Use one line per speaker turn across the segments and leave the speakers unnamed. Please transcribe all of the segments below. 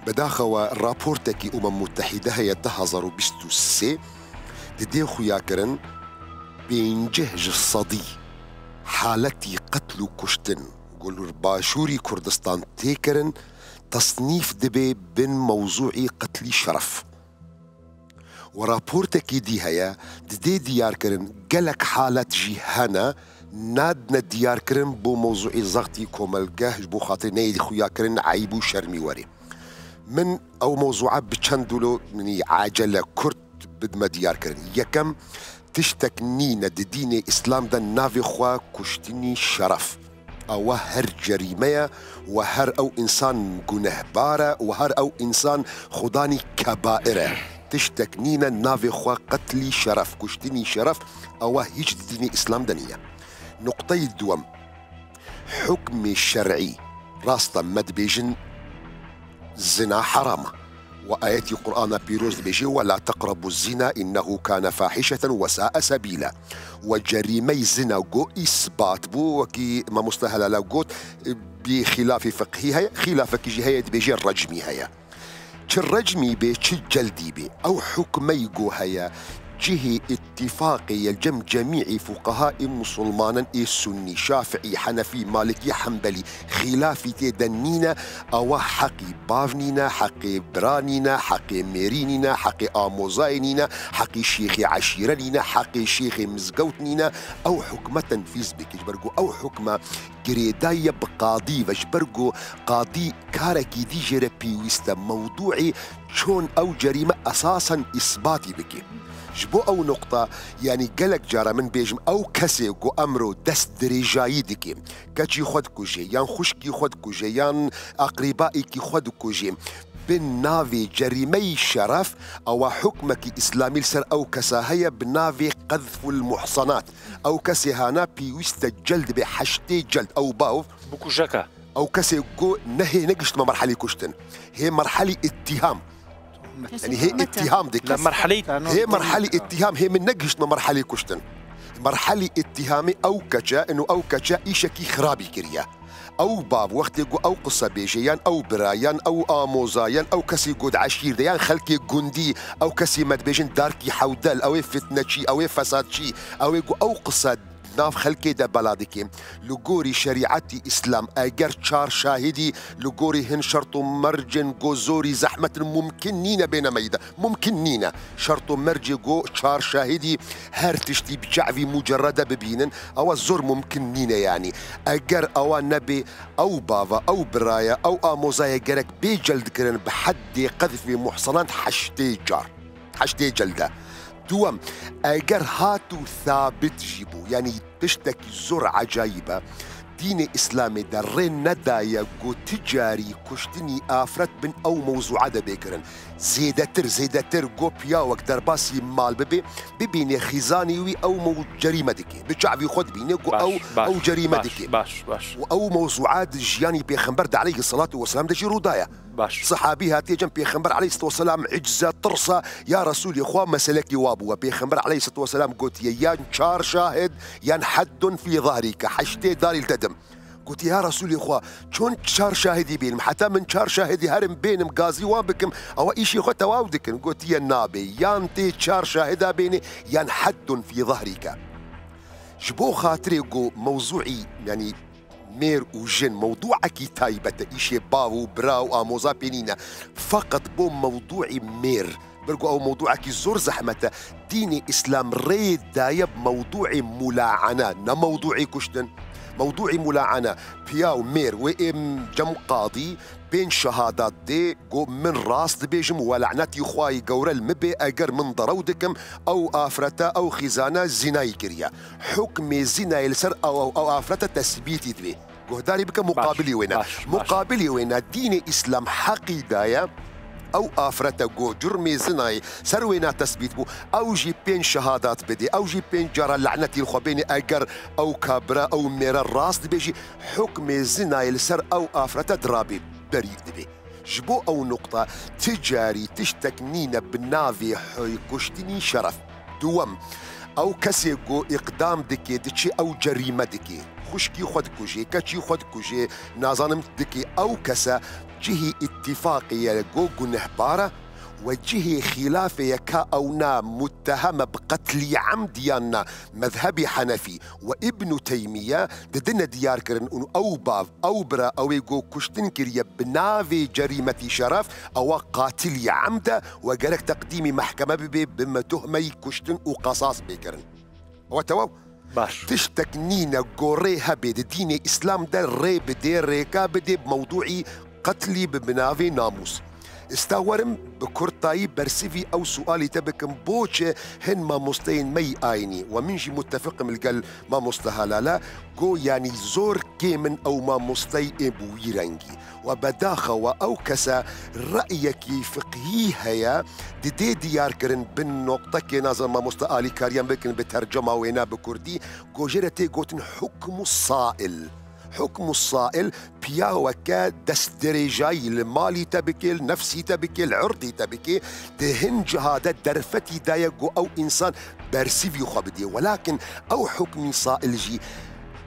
بداخوا رابورتكي متحدة هي 2023 ددي خويا كرن بينجهج الصدي حالتي قتل كشتن قولوا باشوري كردستان تيكرن تصنيف دبي بين موضوعي قتلي شرف ورابورتكي دي هيا ددي ديار كرن قلك حالة جيهانا نادنا ديار كرن بو موضوعي زغتي كوملقاه بو خاطر نيدي خويا كرن عيبو شرمي وري من او موضوعات بتشندلو مني عجله كرت بدما ديار كرن يكم تشتك نينا ديني اسلام دا نافي خوا كشتني شرف او هر جريمه وهر او انسان جنهباره وهر او انسان خداني كبائره تشتك نينا نافي خوا قتلي شرف كشتني شرف او هيج ديني اسلام دنيا نقطه الدوم حكم الشرعي راستا مدبيجن الزنا حرام وآيات القرآن بيروز بيجي ولا تقربوا الزنا إنه كان فاحشة وساء سبيلا وجريمي الزنا جو إثبات بو وكي ما مستهل لا قوت بخلاف فقهها خلاف كي هي بيجي الرجمي هيا الرجمي بي جلدي بي أو حكمي جو هيا جهة اتفاقي الجم جميع فقهاء مسلمان السني شافعي حنفي مالكي حنبلي خلافي تدنينا او حقي بافنينا حقي برانينا حقي ميرينينا حقي آموزاينينا حقي شيخي عشيرانينا حقي شيخي مزقوتنينا او حكمة تنفيذ بك جبرقو او حكمة قريداية بقاضي وجبرقو قاضي كاركي دي جربي ويستا موضوعي شون او جريمة اساسا اثباتي بك جبو او نقطة يعني قلق جارة من بيجم او كسي قو امرو دست دريجاي دكي كاتشي خود كوجي يان خشكي خود كوجي يان اقربائي كي خود كوجي بالنافي جريمي شرف او حكمك اسلامي لسر او كساهية بالنافي قذف المحصنات او كسيهانا بيوست جلد بحشتي جلد او باوف
بوكوجاكا
او كسي قو نهي نقشت ما مرحلة كشتن هي مرحلة اتهام يعني هي اتهام ديك هي مرحلة اتهام هي من نقشت مرحلة كشتن مرحلة اتهامي او كجا انه او كجا ايشكي خرابي كريا او باب وقت يقو او قصة بيجيان او برايان او اموزايان او كسي قود عشير ديان خلكي قندي او كسي مد بيجن داركي حودل او فتنشي او فسادشي او يقو او قصة ناف خلكي دا بلادكي لغوري شريعتي اسلام اگر چار شاهدي لغوري هن شرط مرجن جو زوري زحمة ممكنين بين ميدا ممكنين شرط مرج جو چار شاهدي هر تشتي بجعفي مجردة ببينن او الزور ممكنين يعني اگر او نبي او بابا او برايا او اموزايا جرك بيجلد كرن بحد قذف محصنات حشتي جار حشتي جلده دوام اگر هاتو ثابت جيبو يعني تشتكي زور عجايبة دين اسلامي درين ندايا قو تجاري كشتني افرت بن او موضوع دا بيكرن زيدتر قو بياوك درباسي مال ببيني خزانيوي او جريمة دكي بجعبي خود بيني قو او جريمة دكي
باش
او موضوعات جياني بيخنبر دا عليه الصلاة والسلام دا جي رودايا
باش
صحابي هاتي جنب بيخنبر عليه الصلاة والسلام عجزة طرصة يا رسول يا اخوان مسلكي وابو بيخنبر عليه الصلاة والسلام قلت يا شار شاهد يان حد في ظهرك حشتي داري التدم قلت يا رسول يا اخوان شون شار شاهدي بينم حتى من شار شاهدي هرم بينم غازي وابكم او ايشي خو تواودكن قلت يا النبي يان تي شار شاهدا بيني يان حد في ظهرك جبو خاطري قو موضوعي يعني مير وجن موضوعك تايبة إيشي باو براو آموزا بينينا فقط بو موضوعي مير برقو أو موضوعك زور زحمة ديني إسلام ريد دايب موضوعي ملاعنة نموضوعي كشتن موضوعي ملاعنة بياو مير وإم جم قاضي بين شهادات دي قو من راس دبيجم ولعنتي خواي قورا المبي أجر من ضرودكم أو آفرتا أو خزانة زناي كريا حكم زنا يلسر أو آفرتا تثبيتي دبي قهداري بك مقابلي وينا مقابلي وينا دين إسلام حقي دايا او آفرتا جو جرمي زناي سروينا تثبيت بو او جي بين شهادات بدي او جي بين جرى لعنتي الخبيني اجر او كابرا او ميرا الراس بيجي حكم زناي لسر او آفرتا درابي بريء دبي جبو او نقطة تجاري تشتكنينا بالنافي حي كشتني شرف دوم او كسي جو اقدام دكي دكي او جريمة دكي خشكي خود كوجي كاتشي خود كوجي نازانم دكي أو كسا جهي اتفاقية جوجو نهبارة وجهي خلافة كا أو نا متهمة بقتل عمديانا مذهبي حنفي وابن تيمية ددنا ديار كرن أو باف أو برا أو يقو كشتن كريا بنافي جريمة شرف أو قاتل عمدة وقالك تقديمي محكمة بما تهمي كشتن وقصاص بكرن وتواو
باش
تشتكنينا قوريها بيد دين إسلام ده ري بدي ريكا بدي بموضوعي قتلي ببنافي ناموس استاورم بكرتاي برسيفي او سؤالي تبكم بوچه هن ما مستين مي ايني ومنجي متفق من القل ما مستهلالا جو يعني زور كيمن او ما مستي ابويرنجي وبداخة او كسا رأيك فقهي هيا دي ديار كرن بالنقطة كي نازل ما مستقالي كاريان بكن بترجمة وينا بكردي جو جرتي قوتن حكم الصائل حكم الصائل بياوكا دستريجاي المالي تبكي النفسي تبكي العرضي تبكي تهنج هذا درفتي دايقو أو إنسان برسيفيو خبدي ولكن أو حكم صائل جي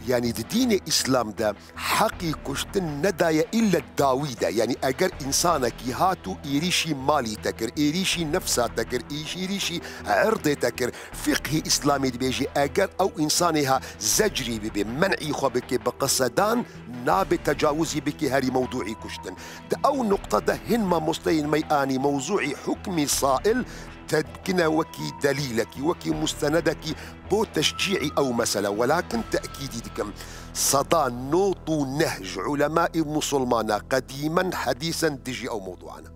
يعني دين إسلام ده حقي كشتن ندايا إلا الداويدة يعني أجر إنسانك هاتو إيريشي مالي تكر إيريشي نفسا تكر إيريشي عرضي تكر فقه إسلامي دي بيجي أجر أو إنسانها زجري ببي منعي خبك بقصدان ناب تجاوزي بك هاري موضوعي كشتن ده أو نقطة ده هنما مستين مياني موضوعي حكمي صائل تدكنا وكي دليلك وكي مستندك بو تشجيعي أو مسألة ولكن تأكيدي دكم صدى نوط نهج علماء مسلمان قديما حديثا دجي أو موضوعنا